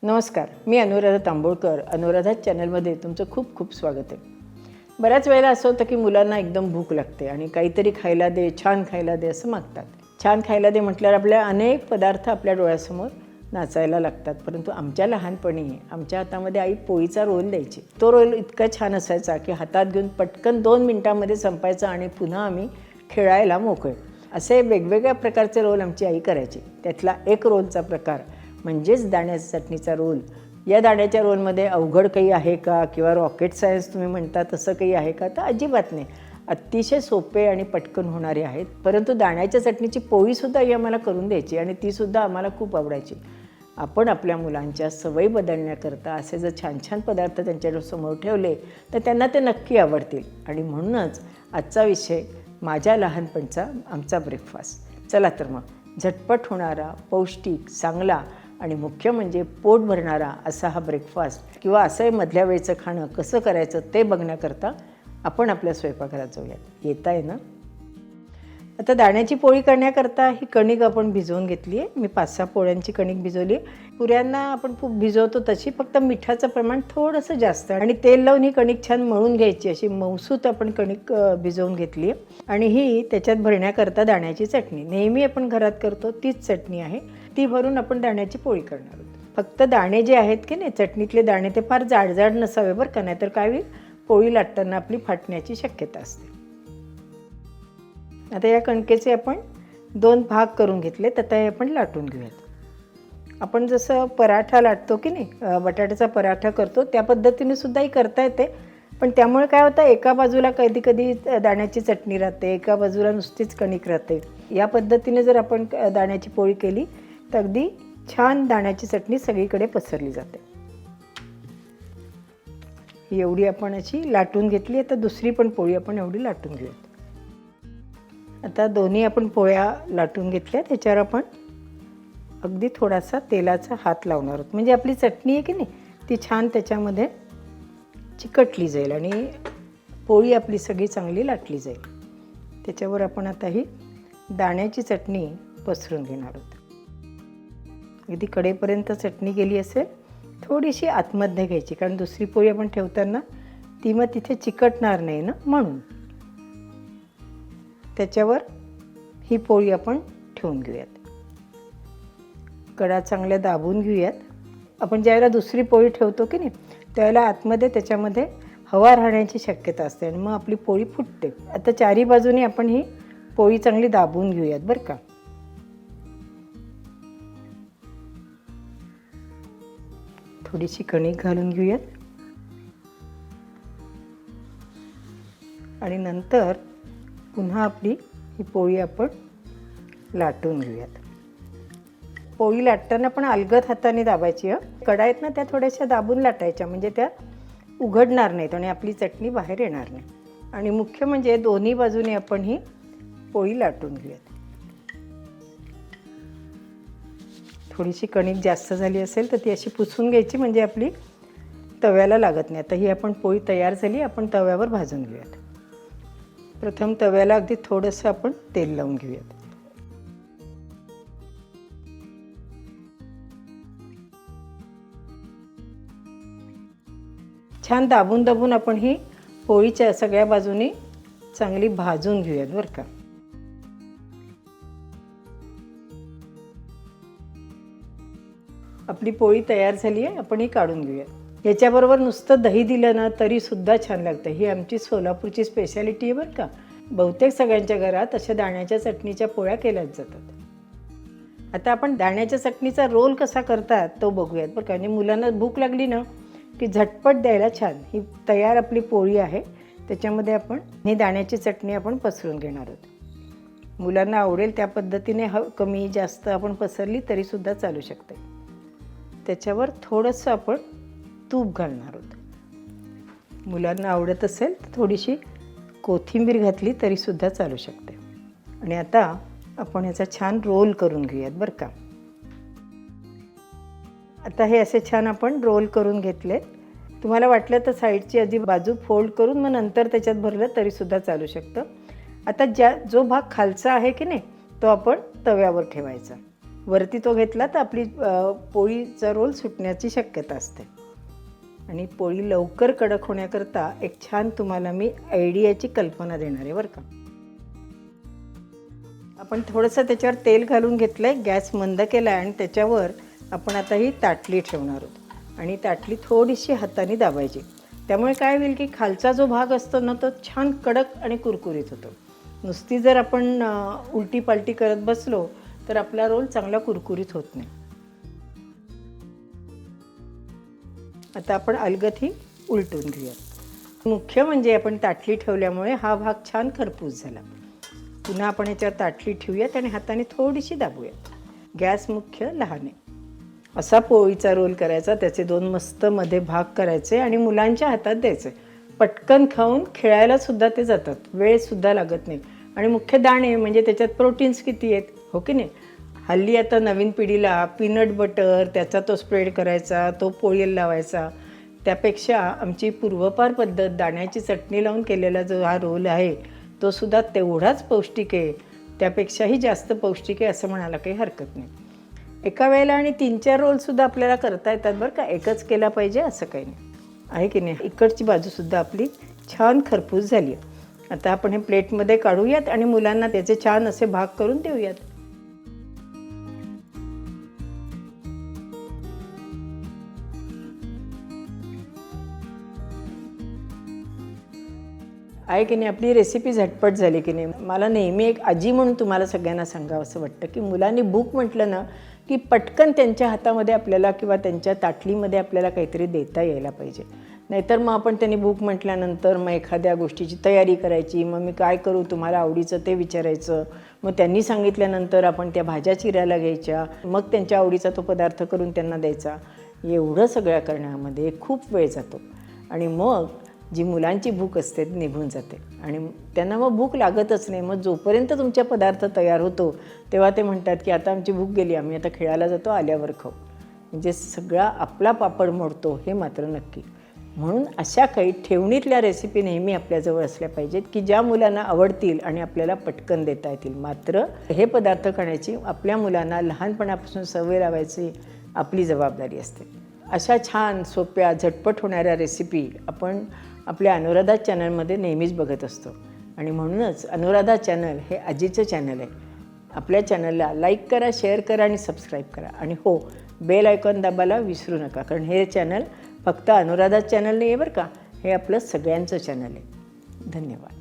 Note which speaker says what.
Speaker 1: नमस्कार, मी अनुराधा तांबोळकर. अनुराधा चॅनलमध्ये तुमचं खूप खूप स्वागत आहे. बऱ्याच वेळेला असं होतं की मुलांना एकदम भूक लागते आणि काहीतरी खायला दे, छान खायला दे असं मागतात. छान खायला दे म्हटल्यावर आपल्या अनेक पदार्थ आपल्या डोळ्यासमोर नाचायला लागतात. परंतु आमच्या लहानपणी आमच्या हातामध्ये आई पोळीचा रोल द्यायची. तो रोल इतका छान असायचा की हातात घेऊन पटकन 2 मिनिटांमध्ये संपायचा आणि पुन्हा आम्ही खेळायला मोकळे. असे वेगवेगळ्या प्रकारचे रोल आमची आई करायची. त्यातला एक रोलचा प्रकार म्हणजेच दाण्याच्या चटणीचा रोल. या दाण्याच्या रोलमध्ये अवघड काही आहे का किंवा रॉकेट सायन्स तुम्ही म्हणता तसं काही आहे का, तर अजिबात नाही. अतिशय सोपे आणि पटकन होणारे आहेत. परंतु दाण्याच्या चटणीची पोळीसुद्धा आई आम्हाला करून द्यायची आणि तीसुद्धा आम्हाला खूप आवडायची. आपण आपल्या मुलांच्या सवयी बदलण्याकरता असे जर छान छान पदार्थ त्यांच्यासमोर ठेवले तर त्यांना ते नक्की आवडतील. आणि म्हणूनच आजचा विषय माझ्या लहानपणचा आमचा ब्रेकफास्ट. चला तर मग झटपट होणारा, पौष्टिक, चांगला आणि मुख्य म्हणजे पोट भरणारा असा हा ब्रेकफास्ट किंवा असं मधल्या वेळचं खाणं कसं करायचं ते बघण्याकरता आपण आपल्या स्वयंपाकघरात जाऊयात. येत आहे ना? आता दाण्याची पोळी करण्याकरता ही कणिक आपण भिजवून घेतली आहे. मी 5-6 पोळ्यांची कणिक भिजवली आहे. पुऱ्यांना आपण खूप भिजवतो तशी, फक्त मिठाचं प्रमाण थोडंसं जास्त आणि तेल लावून ही कणिक छान मळून घ्यायची. अशी मऊसूत आपण कणिक भिजवून घेतली आहे. आणि ही त्याच्यात भरण्याकरता दाण्याची चटणी नेहमी आपण घरात करतो तीच चटणी आहे. ती भरून आपण दाण्याची पोळी करणार आहोत. फक्त दाणे जे आहेत की नाही, चटणीतले दाणे ते फार जाड नसावे बरं का, नाहीतर काय होईल, पोळी लाटताना आपली फाटण्याची शक्यता असते. आता या कणकेचे आपण 2 भाग करून घेतलेत. आता हे आपण लाटून घेऊयात. आपण जसं पराठा लाटतो की नाही, बटाट्याचा पराठा करतो त्या पद्धतीने सुद्धा ही करता येते. पण त्यामुळे काय होतं, एका बाजूला कधी कधी दाण्याची चटणी राहते, एका बाजूला नुसतीच कणिक राहते. या पद्धतीने जर आपण दाण्याची पोळी केली तर अगदी छान दाण्याची चटणी सगळीकडे पसरली जाते. ही एवढी आपण अशी लाटून घेतली. आता दुसरी पण पोळी आपण एवढी लाटून घेऊयात. आता दोन्ही आपण पोळ्या लाटून घेतल्या. त्याच्यावर आपण अगदी थोडासा तेलाचा हात लावणार आहोत, म्हणजे आपली चटणी आहे की नाही ती छान त्याच्यामध्ये चिकटली जाईल आणि पोळी आपली सगळी चांगली लाटली जाईल. त्याच्यावर आपण आता ही दाण्याची चटणी पसरून घेणार आहोत. अगदी कडेपर्यंत चटणी गेली असेल, थोडीशी आतमध्ये घ्यायची, कारण दुसरी पोळी आपण ठेवताना ती मग तिथे चिकटणार नाही ना, म्हणून. त्याच्यावर ही पोळी आपण ठेवून घेऊयात. कडा चांगल्या दाबून घेऊयात. आपण ज्यावेळेला दुसरी पोळी ठेवतो की नाही त्यावेळेला आतमध्ये त्याच्यामध्ये हवा राहण्याची शक्यता असते आणि मग आपली पोळी फुटते. आता चारी बाजूनी आपण ही पोळी चांगली दाबून घेऊयात बरं का. थोडीशी कणिक घालून घेऊयात आणि नंतर पुन्हा आपली ही पोळी आपण लाटून घेऊयात. पोळी लाटताना पण अलगद हाताने दाबायची. कडा आहेत ना त्या थोड्याशा दाबून लाटायच्या, म्हणजे त्या उघडणार नाहीत आणि आपली चटणी बाहेर येणार नाही. आणि मुख्य म्हणजे दोन्ही बाजूने आपण ही पोळी लाटून घेऊयात. थोडीशी कणिक जास्त झाली असेल तर ती अशी पुसून घ्यायची, म्हणजे आपली तव्याला लागत नाही. आता ही आपण पोळी तयार झाली. आपण तव्यावर भाजून घेऊयात. प्रथम तव्याला अगदी थोडंसं आपण तेल लावून घेऊयात. छान दाबून दाबून आपण ही पोळीच्या सगळ्या बाजूनी चांगली भाजून घेऊयात बरं का. आपली पोळी तयार झाली आहे. आपण ही काढून घेऊयात. याच्याबरोबर नुसतं दही दिलं ना तरीसुद्धा छान लागतं. ही आमची सोलापूरची स्पेशालिटी आहे बरं का. बहुतेक सगळ्यांच्या घरात अशा दाण्याच्या चटणीच्या पोळ्या केल्याच जातात. आता आपण दाण्याच्या चटणीचा रोल कसा करतात तो बघूयात बरं का. म्हणजे मुलांना भूक लागली ना की झटपट द्यायला छान. ही तयार आपली पोळी आहे. त्याच्यामध्ये आपण ही दाण्याची चटणी आपण पसरून घेणार आहोत. मुलांना आवडेल त्या पद्धतीने कमी जास्त आपण पसरली तरीसुद्धा चालू शकते. त्याच्यावर थोडंसं आपण तूप घालणार आहोत. मुलांना आवडत असेल तर थोडीशी कोथिंबीर घातली तरीसुद्धा चालू शकते. आणि आता आपण याचा छान रोल करून घेऊयात बरं का. आता हे असे छान आपण रोल करून घेतले. तुम्हाला वाटलं तर साईडची आधी बाजू फोल्ड करून मग नंतर त्याच्यात भरलं तरीसुद्धा चालू शकतं. आता जो भाग खालचा आहे की नाही तो आपण तव्यावर ठेवायचा. वरती तो घेतला तर आपली पोळीचा रोल सुटण्याची शक्यता असते. आणि पोळी लवकर कडक होण्याकरता एक छान तुम्हाला मी आयडियाची कल्पना देणार आहे बरं का. आपण थोडंसं त्याच्यावर तेल घालून घेतलं आहे, गॅस मंद केला आहे आणि त्याच्यावर आपण आता ही ताटली ठेवणार आहोत आणि ताटली थोडीशी हाताने दाबायची. त्यामुळे काय होईल की खालचा जो भाग असतो ना तो छान कडक आणि कुरकुरीत होतो. नुसती जर आपण उलटी पालटी करत बसलो तर आपला रोल चांगला कुरकुरीत होत नाही. आता आपण अलगद ही उलटून घेऊया. मुख्य म्हणजे आपण ताटली ठेवल्यामुळे हा भाग छान खरपूस झाला. पुन्हा आपण याच्यावर ताटली ठेवूयात आणि हाताने थोडीशी दाबूयात. गॅस मुख्य लहान आहे. असा पोळीचा रोल करायचा, त्याचे 2 मस्त मध्ये भाग करायचे आणि मुलांच्या हातात द्यायचे. पटकन खाऊन खेळायलासुद्धा ते जातात, वेळसुद्धा लागत नाही. आणि मुख्य दाणे म्हणजे त्याच्यात प्रोटीन्स किती आहेत, हो की नाही. हल्ली आता नवीन पिढीला पीनट बटर त्याचा तो स्प्रेड करायचा, तो पोळीला लावायचा. त्यापेक्षा आमची पूर्वपार पद्धत दाण्याची चटणी लावून केलेला जो हा रोल आहे तो सुद्धा तेवढाच पौष्टिक आहे, त्यापेक्षाही जास्त पौष्टिक आहे असं म्हणायला काही हरकत नाही. एका वेळेला आणि 3-4 रोलसुद्धा आपल्याला करता येतात बरं का, एकच केला पाहिजे असं काही नाही, आहे की नाही. इकडची बाजूसुद्धा आपली छान खरपूस झाली आहे. आता आपण हे प्लेटमध्ये काढूयात आणि मुलांना त्याचे छान असे भाग करून देऊयात. आहे की नाही, आपली रेसिपी झटपट झाली की नाही. मला नेहमी एक आजी म्हणून तुम्हाला सगळ्यांना सांगावं असं वाटतं की मुलांनी भूक म्हटलं ना की पटकन त्यांच्या हातामध्ये आपल्याला किंवा त्यांच्या ताटलीमध्ये आपल्याला काहीतरी देता यायला पाहिजे. नाहीतर मग आपण त्यांनी भूक म्हटल्यानंतर मग एखाद्या गोष्टीची तयारी करायची, मग मी काय करू तुम्हाला आवडीचं ते विचारायचं. मग त्यांनी सांगितल्यानंतर आपण त्या भाज्या चिरायला घ्यायच्या, मग त्यांच्या आवडीचा तो पदार्थ करून त्यांना द्यायचा. एवढं सगळ्या करण्यामध्ये खूप वेळ जातो आणि मग जी मुलांची भूक असते ती निघून जाते आणि त्यांना मग भूक लागतच नाही. मग जोपर्यंत तुमचा पदार्थ तयार होतो तेव्हा ते म्हणतात की आता आमची भूक गेली, आम्ही आता खेळायला जातो, आल्यावर खाऊ. म्हणजे सगळा आपला पापड मोडतो हे मात्र नक्की. म्हणून अशा काही ठेवणीतल्या रेसिपी नेहमी आपल्याजवळ असल्या पाहिजेत की ज्या मुलांना आवडतील आणि आपल्याला पटकन देता येतील. मात्र हे पदार्थ खाण्याची आपल्या मुलांना लहानपणापासून सवय लावायची आपली जबाबदारी असते. अशा छान सोप्या झटपट होणाऱ्या रेसिपी आपण आपल्या अनुराधा चॅनलमध्ये नेहमीच बघत असतो आणि म्हणूनच अनुराधा चॅनल हे आजीचं चॅनल आहे. आपल्या चॅनलला लाईक करा, शेअर करा आणि सबस्क्राईब करा. आणि हो, बेल आयकॉन दाबायला विसरू नका, कारण हे चॅनल फक्त अनुराधा चॅनल नाही आहे बरं का, हे आपलं सगळ्यांचं चॅनल आहे. धन्यवाद.